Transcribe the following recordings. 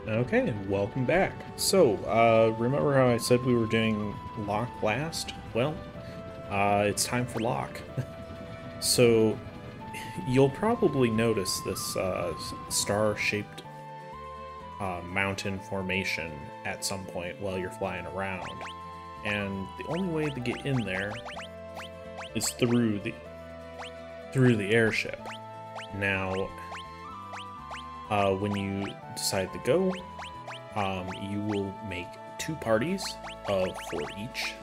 Okay, welcome back. So, remember how I said we were doing Locke last? Well, it's time for Locke. So, you'll probably notice this star-shaped mountain formation at some point while you're flying around. And the only way to get in there is through the airship. Now, when you decide to go, you will make 2 parties of 4 each.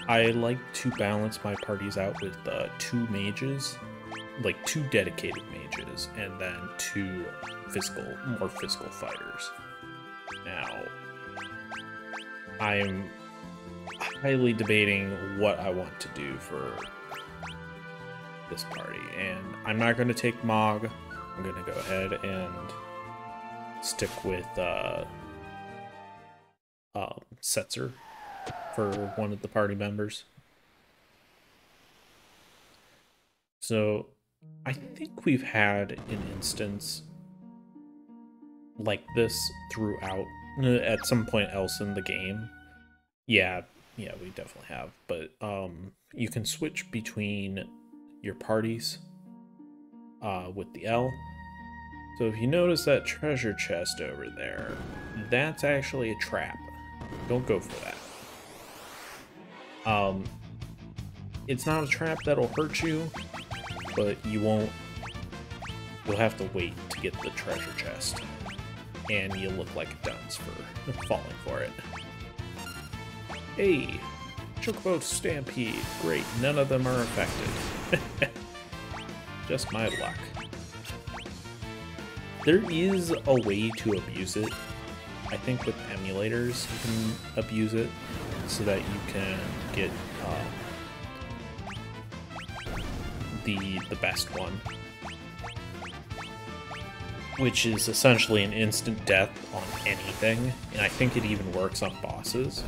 I like to balance my parties out with 2 mages, like 2 dedicated mages, and then 2 more physical fighters. Now, I'm highly debating what I want to do for this party, and I'm not going to take Mog. I'm going to go ahead and stick with Setzer for one of the party members. So I think we've had an instance like this throughout at some point else in the game. Yeah, we definitely have. But you can switch between your parties with the L. So if you notice that treasure chest over there, that's actually a trap. Don't go for that. It's not a trap that'll hurt you, but you'll have to wait to get the treasure chest. And you look like a dunce for falling for it. Hey, Chocobo Stampede. Great, none of them are affected. Just my luck. There is a way to abuse it. I think with emulators you can abuse it so that you can get the best one, which is essentially an instant death on anything, and I think it even works on bosses.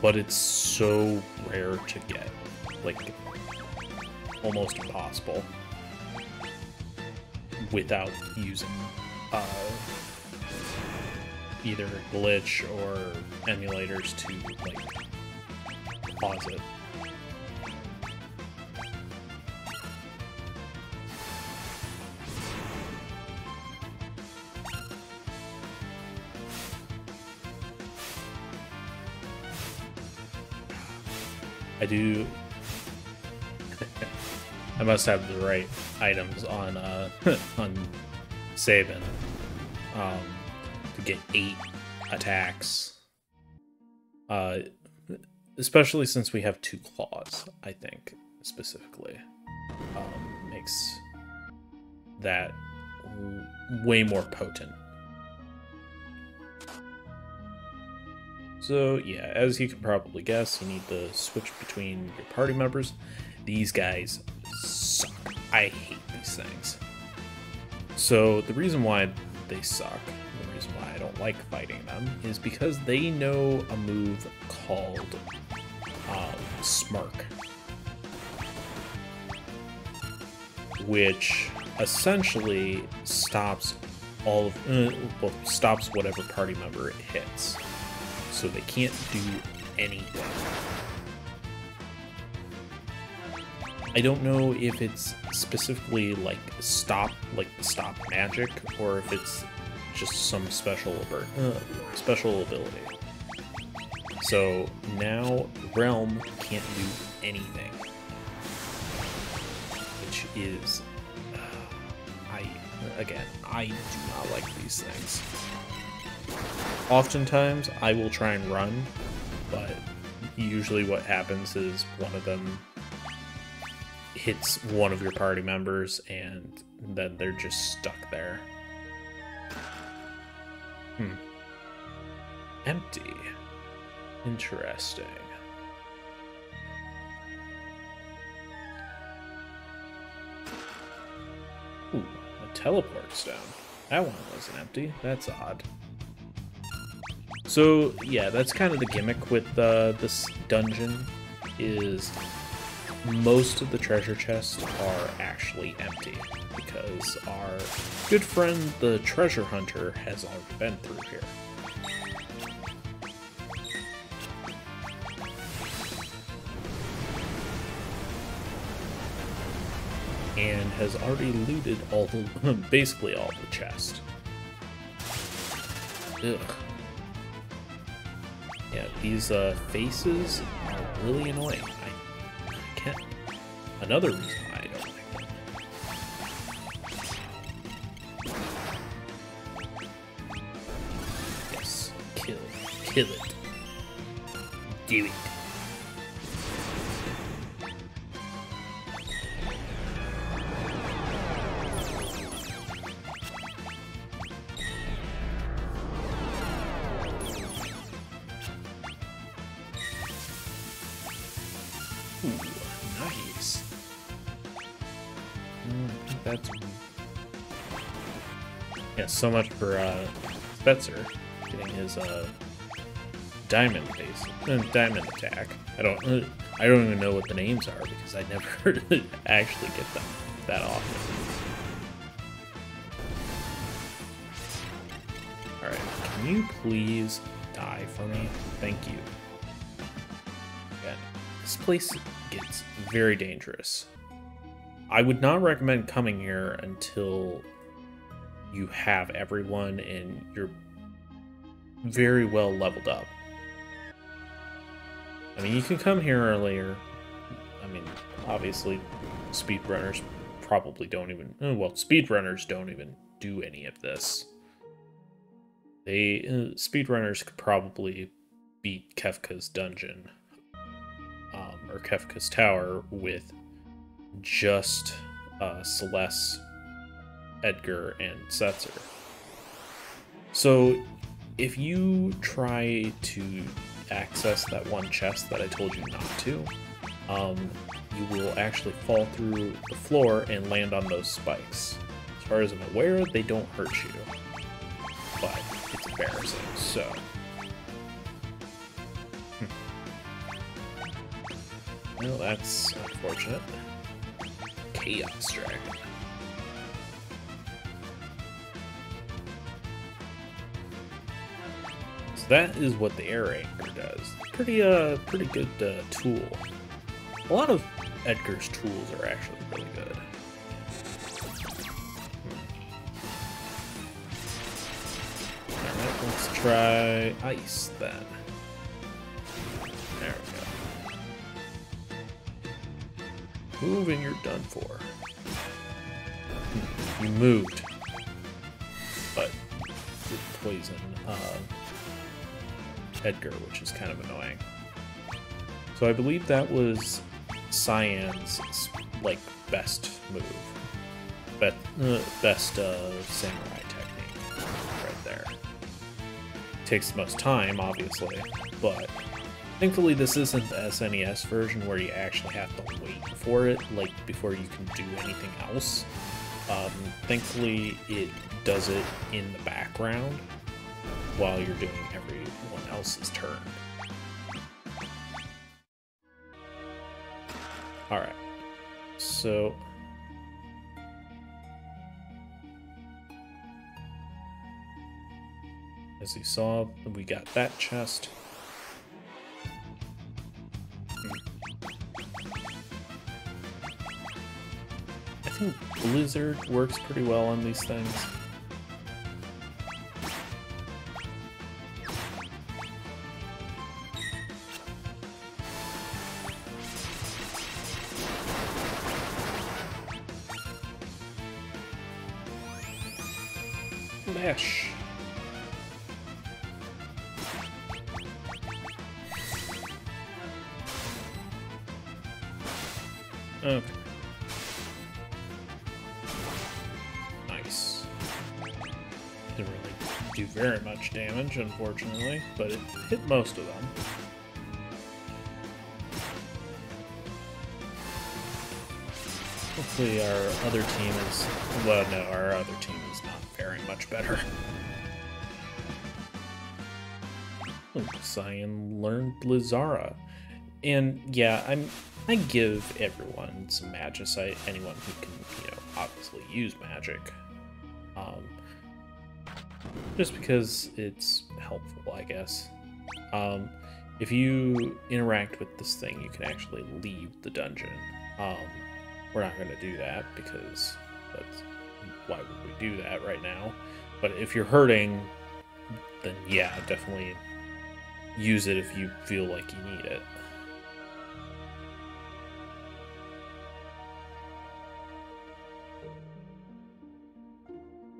But it's so rare to get, like almost impossible, without using either a glitch or emulators to like pause it. I do. I must have the right items on on Sabin to get 8 attacks. Especially since we have 2 claws, I think specifically makes that way more potent. So yeah, as you can probably guess, you need to switch between your party members. These guys suck. I hate these things. So the reason why they suck, the reason why I don't like fighting them, is because they know a move called Smirk, which essentially stops all of stops whatever party member it hits. So they can't do anything. I don't know if it's specifically like stop magic, or if it's just some special ability. So now Realm can't do anything, which is I do not like these things. Oftentimes, I will try and run, but usually what happens is one of them hits one of your party members, and then they're just stuck there. Empty. Interesting. Ooh, a teleport stone. That one wasn't empty. That's odd. So yeah, that's kind of the gimmick with this dungeon, is most of the treasure chests are actually empty, because our good friend the treasure hunter has already been through here. And has already looted all the, basically all the chests. Ugh. Yeah, these faces are really annoying. I can't. Another reason why I don't like them. Yes, kill it. Do it. Ooh, nice. That's... Yeah, so much for Spencer getting his diamond diamond attack. I don't even know what the names are because I never actually get them that often. All right, can you please die for me? Thank you. This place gets very dangerous. I would not recommend coming here until you have everyone and you're very well leveled up. I mean, you can come here earlier. I mean, obviously, speedrunners probably don't even... Well, speedrunners don't even do any of this. Speedrunners could probably beat Kefka's dungeon. Or Kefka's Tower with just Celeste, Edgar, and Setzer. So if you try to access that one chest that I told you not to, you will actually fall through the floor and land on those spikes. As far as I'm aware, they don't hurt you, but it's embarrassing, so... Well, that's unfortunate. Chaos Dragon. So that is what the air anchor does. Pretty good tool. A lot of Edgar's tools are actually really good. Alright, let's try ice then. There we go. Move and you're done for. You moved. But did poison Edgar, which is kind of annoying. So I believe that was Cyan's like best move. Best samurai technique right there. Takes the most time, obviously, but thankfully, this isn't the SNES version where you actually have to wait for it, like, before you can do anything else. Thankfully, it does it in the background while you're doing everyone else's turn. Alright, so... as you saw, we got that chest. I think Blizzard works pretty well on these things. Bash. Okay. Nice. Didn't really do very much damage, unfortunately, but it hit most of them. Hopefully our other team is... well, no, our other team is not very much better. Oh, Cyan learned Blizzara. And yeah, I give everyone some magicite, anyone who can, obviously use magic. Just because it's helpful, I guess. If you interact with this thing, you can actually leave the dungeon. We're not going to do that because why would we do that right now? But if you're hurting, then yeah, definitely use it if you feel like you need it.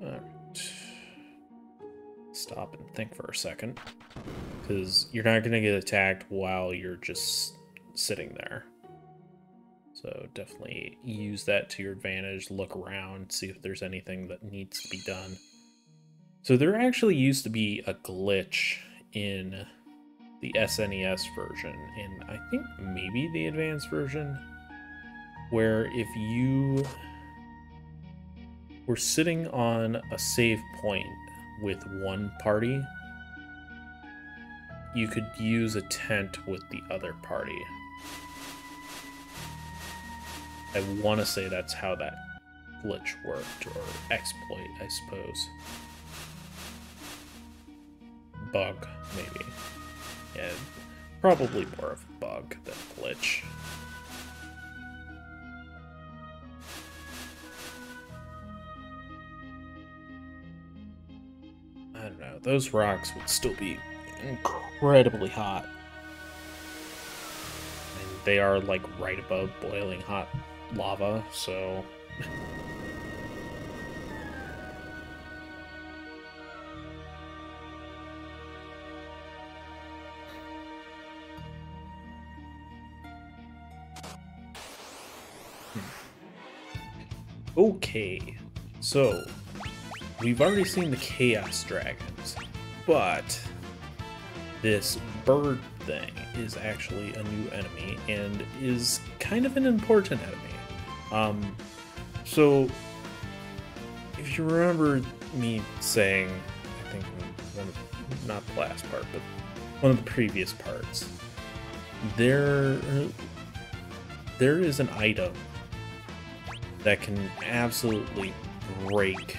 Alright. Stop and think for a second, because you're not going to get attacked while you're just sitting there. So definitely use that to your advantage, look around, see if there's anything that needs to be done. So there actually used to be a glitch in the SNES version, and I think maybe the advanced version, where if you were sitting on a save point with one party, you could use a tent with the other party. I want to say that's how that glitch worked, or exploit, I suppose. Bug, maybe. Yeah, probably more of a bug than a glitch. I don't know, those rocks would still be incredibly hot. And they are like right above boiling hot lava, so okay, so we've already seen the Chaos Dragons, but this bird thing is actually a new enemy and is kind of an important enemy. So if you remember me saying, I think not the last part, but one of the previous parts, there is an item that can absolutely break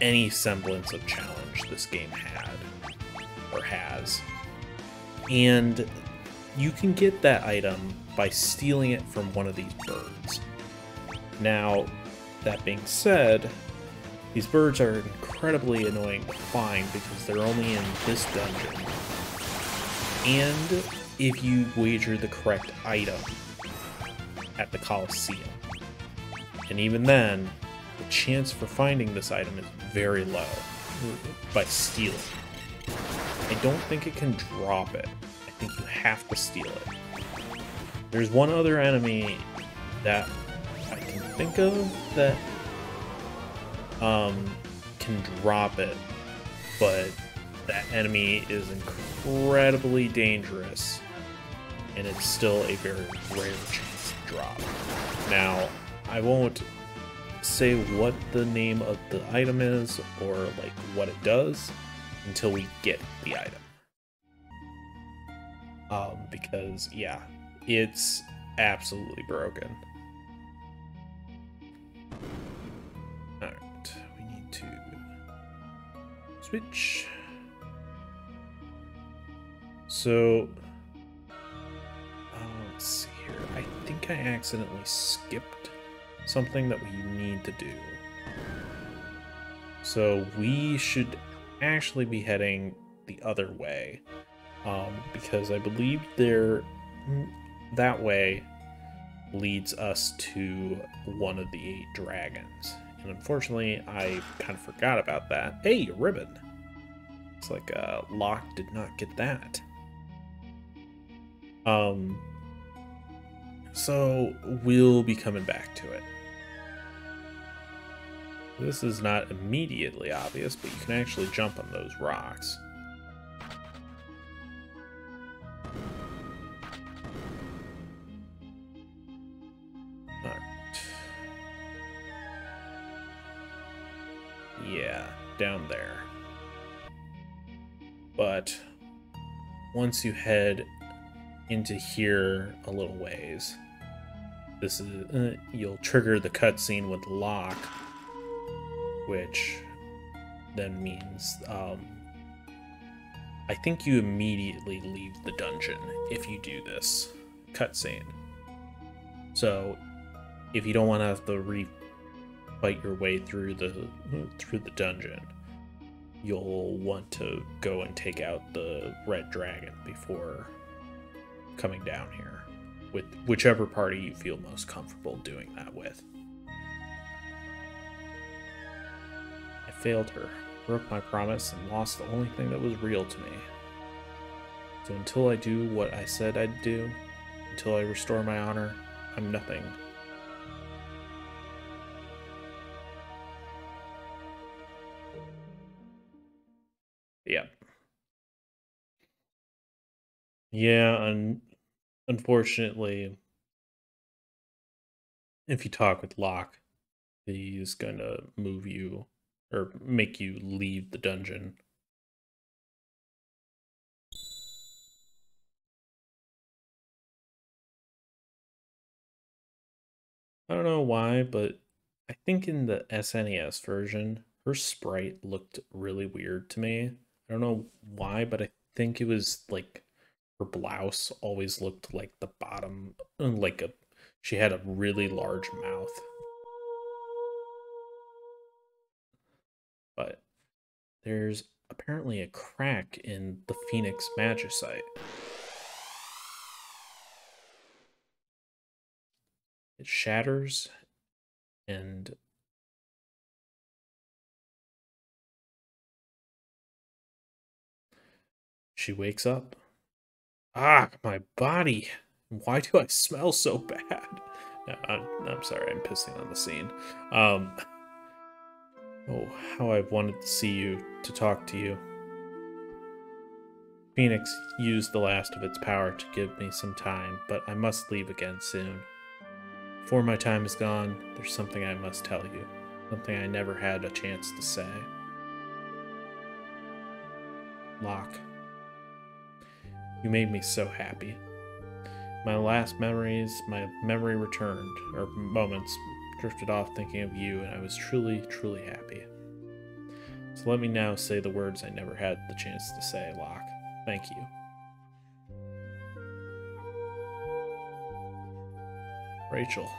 any semblance of challenge this game had or has. And you can get that item by stealing it from one of these birds. Now, that being said, these birds are incredibly annoying to find because they're only in this dungeon. And if you wager the correct item at the Colosseum. And even then, the chance for finding this item is very low by stealing. I don't think it can drop it. I think you have to steal it. There's one other enemy that I can think of that can drop it, but that enemy is incredibly dangerous, and it's still a very rare chance to drop. Now, I won't say what the name of the item is or like what it does until we get the item. Because yeah, it's absolutely broken. Alright, we need to switch. So let's see here. I think I accidentally skipped something that we need to do. So we should actually be heading the other way, because I believe that way leads us to one of the 8 dragons. And unfortunately, I kind of forgot about that. Hey, a ribbon! It's like Locke did not get that. So we'll be coming back to it. This is not immediately obvious, but you can actually jump on those rocks. Alright. Yeah, down there. But once you head into here a little ways, this is you'll trigger the cutscene with Locke, which then means I think you immediately leave the dungeon if you do this cutscene. So if you don't want to have to fight your way through the dungeon, you'll want to go and take out the red dragon before coming down here, with whichever party you feel most comfortable doing that with. I failed her, broke my promise, and lost the only thing that was real to me. So until I do what I said I'd do, until I restore my honor, I'm nothing. Yeah. Yeah, unfortunately, if you talk with Locke, he's going to move you or make you leave the dungeon. I don't know why, but I think in the SNES version, her sprite looked really weird to me. I don't know why, but I think it was like her blouse always looked like the bottom, she had a really large mouth. But there's apparently a crack in the Phoenix Magicite. It shatters and she wakes up. Ah, my body. Why do I smell so bad? No, I'm sorry, I'm pissing on the scene. Oh, how I wanted to see you, to talk to you. Phoenix used the last of its power to give me some time, but I must leave again soon. Before my time is gone, there's something I must tell you. Something I never had a chance to say. Locke, you made me so happy. My last memories, my memory returned, or moments drifted off thinking of you, and I was truly, truly happy. So let me now say the words I never had the chance to say, Locke. Thank you. Rachel,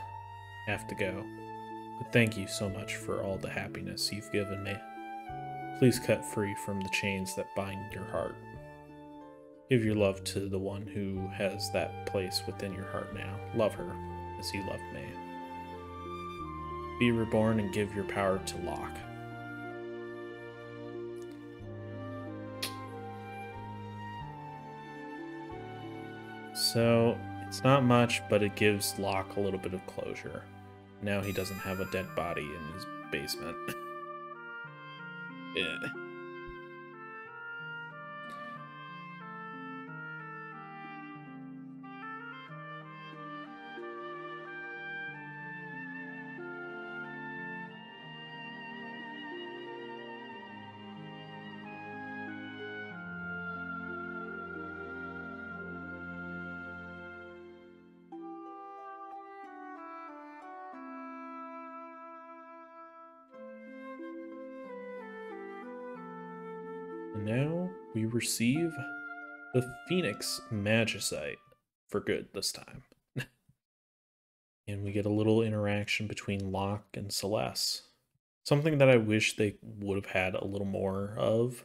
I have to go. But thank you so much for all the happiness you've given me. Please cut free from the chains that bind your heart. Give your love to the one who has that place within your heart now. Love her as you loved me. Be reborn and give your power to Locke. So, it's not much, but it gives Locke a little bit of closure. Now he doesn't have a dead body in his basement. Yeah. And now we receive the Phoenix Magicite for good this time. And we get a little interaction between Locke and Celeste. Something that I wish they would have had a little more of.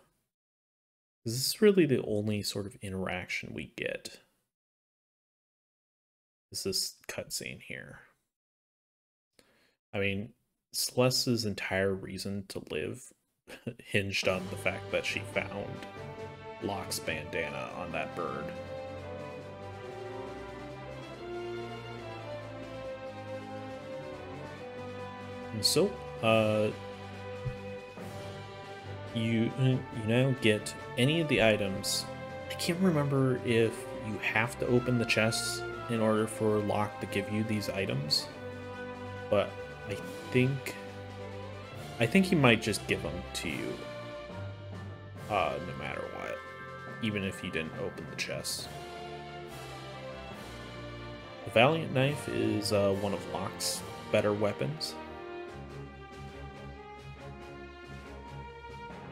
This is really the only sort of interaction we get. Is this cutscene here. I mean, Celeste's entire reason to live hinged on the fact that she found Locke's bandana on that bird. And so, you now get any of the items. I can't remember if you have to open the chests in order for Locke to give you these items, but I think he might just give them to you, no matter what, even if you didn't open the chest. The Valiant Knife is one of Locke's better weapons.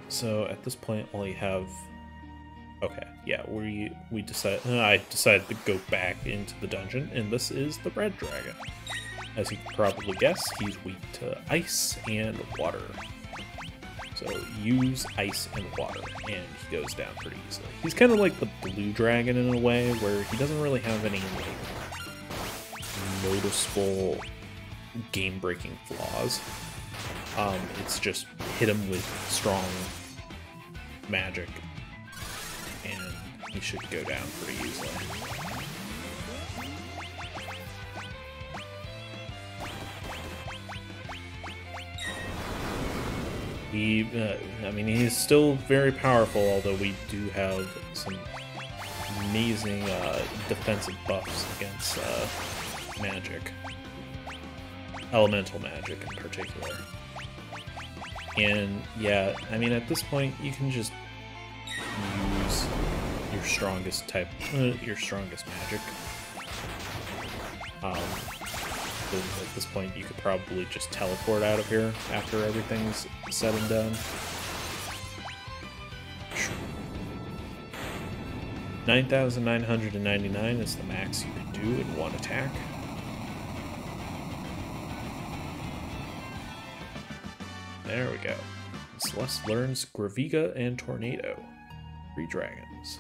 So at this point, all you have... Okay, yeah, we decide. I decided to go back into the dungeon, and this is the Red Dragon. As you can probably guess, he's weak to ice and water. So use ice and water, and he goes down pretty easily. He's kind of like the Blue Dragon in a way, where he doesn't really have any like noticeable game-breaking flaws. It's just hit him with strong magic, and he should go down pretty easily. I mean, he's still very powerful, although we do have some amazing defensive buffs against magic. Elemental magic in particular. And yeah, I mean, at this point, you can just use your strongest type, your strongest magic. At this point, you could probably just teleport out of here after everything's said and done. 9,999 is the max you can do in one attack. There we go. Celeste learns Graviga and Tornado. 3 dragons.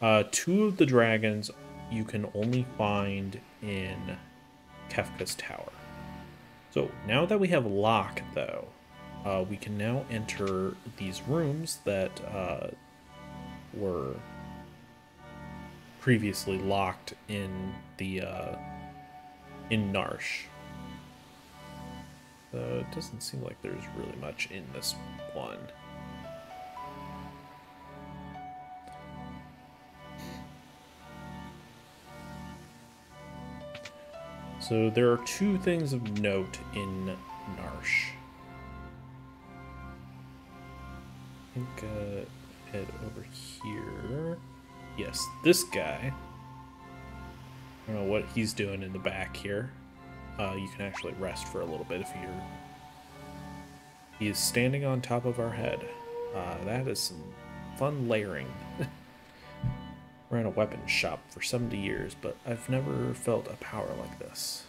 2 of the dragons you can only find in Kefka's Tower. So now that we have Locke, though, we can now enter these rooms that were previously locked in the in Narsh. So it doesn't seem like there's really much in this one. So there are 2 things of note in Narsh. I think head over here. Yes, this guy. I don't know what he's doing in the back here. You can actually rest for a little bit if you're... He is standing on top of our head. That is some fun layering. Ran a weapons shop for 70 years, but I've never felt a power like this.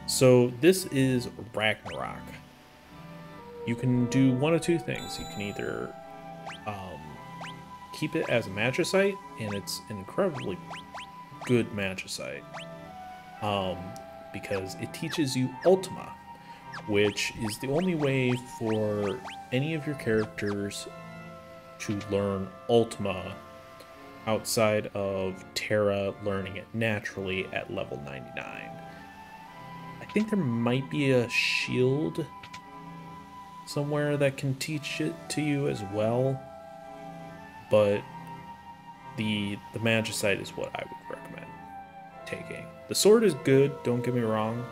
So this is Ragnarok. You can do one of 2 things. You can either keep it as a magicite, and it's an incredibly good magicite, because it teaches you Ultima, which is the only way for any of your characters to learn Ultima outside of Terra learning it naturally at level 99. I think there might be a shield somewhere that can teach it to you as well, but the magicite is what I would recommend taking. The sword is good, don't get me wrong,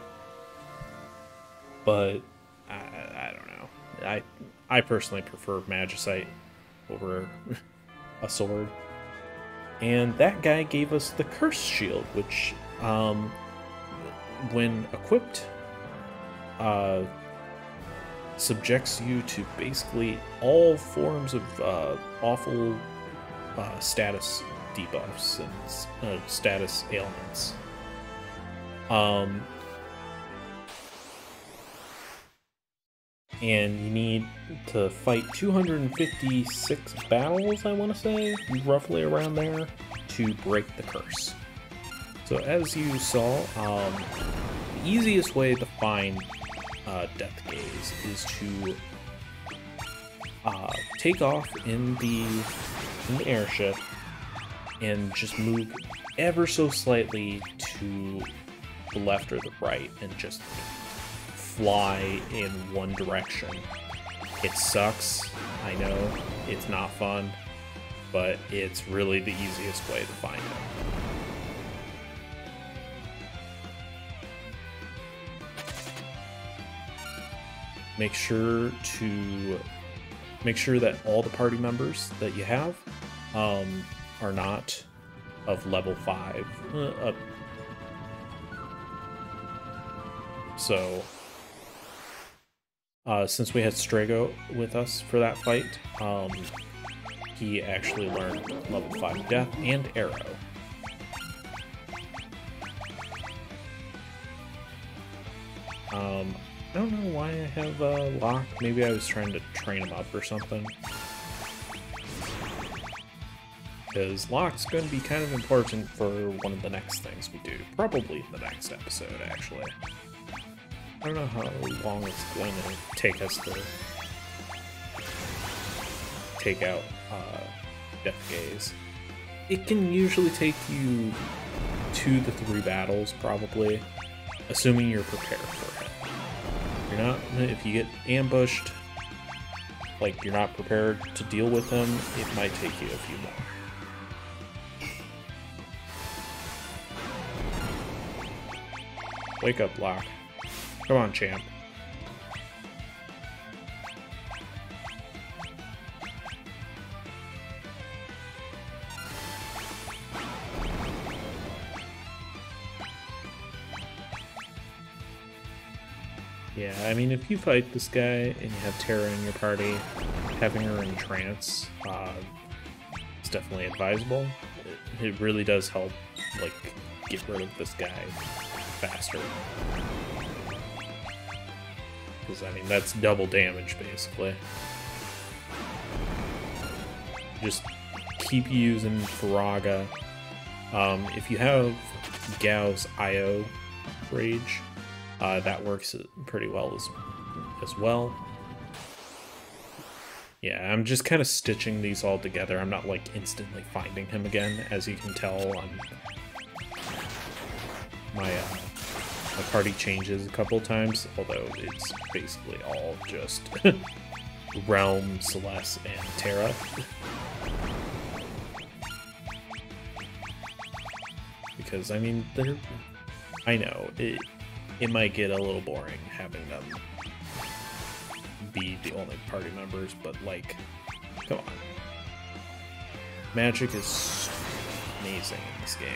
but I don't know. I personally prefer magicite over a sword. And that guy gave us the Curse Shield, which, when equipped, subjects you to basically all forms of awful status debuffs and status ailments. And you need to fight 256 battles, I want to say, roughly around there, to break the curse. So as you saw, the easiest way to find Death Gaze is to take off in the airship and just move ever so slightly to the left or the right and just fly in one direction. It sucks, I know, it's not fun, but it's really the easiest way to find it. Make sure that all the party members that you have are not of level 5. So, since we had Strago with us for that fight, he actually learned level 5 Death and Arrow. I don't know why I have Locke. Maybe I was trying to train him up or something. Because Locke's going to be kind of important for one of the next things we do. Probably the next episode, actually. I don't know how long it's going to take us to take out Death Gaze. It can usually take you 2 to 3 battles, probably, assuming you're prepared for it. If you're not, if you get ambushed, like you're not prepared to deal with them, it might take you a few more. Wake up, Locke. Come on, champ. Yeah, I mean, if you fight this guy and you have Terra in your party, having her in trance is definitely advisable. It really does help, like, get rid of this guy faster. Because, I mean, that's double damage, basically. Just keep using Faraga. If you have Gao's IO Rage, that works pretty well as well. Yeah, I'm just kind of stitching these all together. I'm not, like, instantly finding him again. As you can tell, my party changes a couple times, although it's basically all just Realm, Celeste, and Terra. Because, I mean, I know, it might get a little boring having them be the only party members, but, like, come on. Magic is amazing in this game.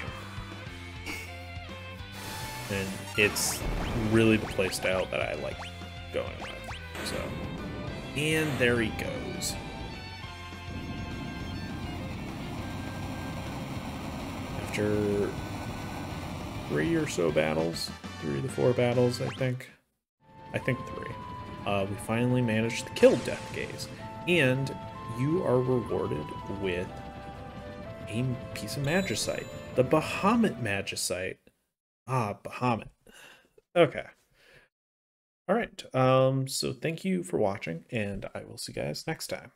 And it's really the playstyle that I like going with. So, and there he goes. After 3 or so battles, 3 to 4 battles, I think 3. We finally managed to kill Death Gaze, and you are rewarded with a piece of Magicite, the Bahamut Magicite. Ah, Bahamut. Okay. All right. So thank you for watching, and I will see you guys next time.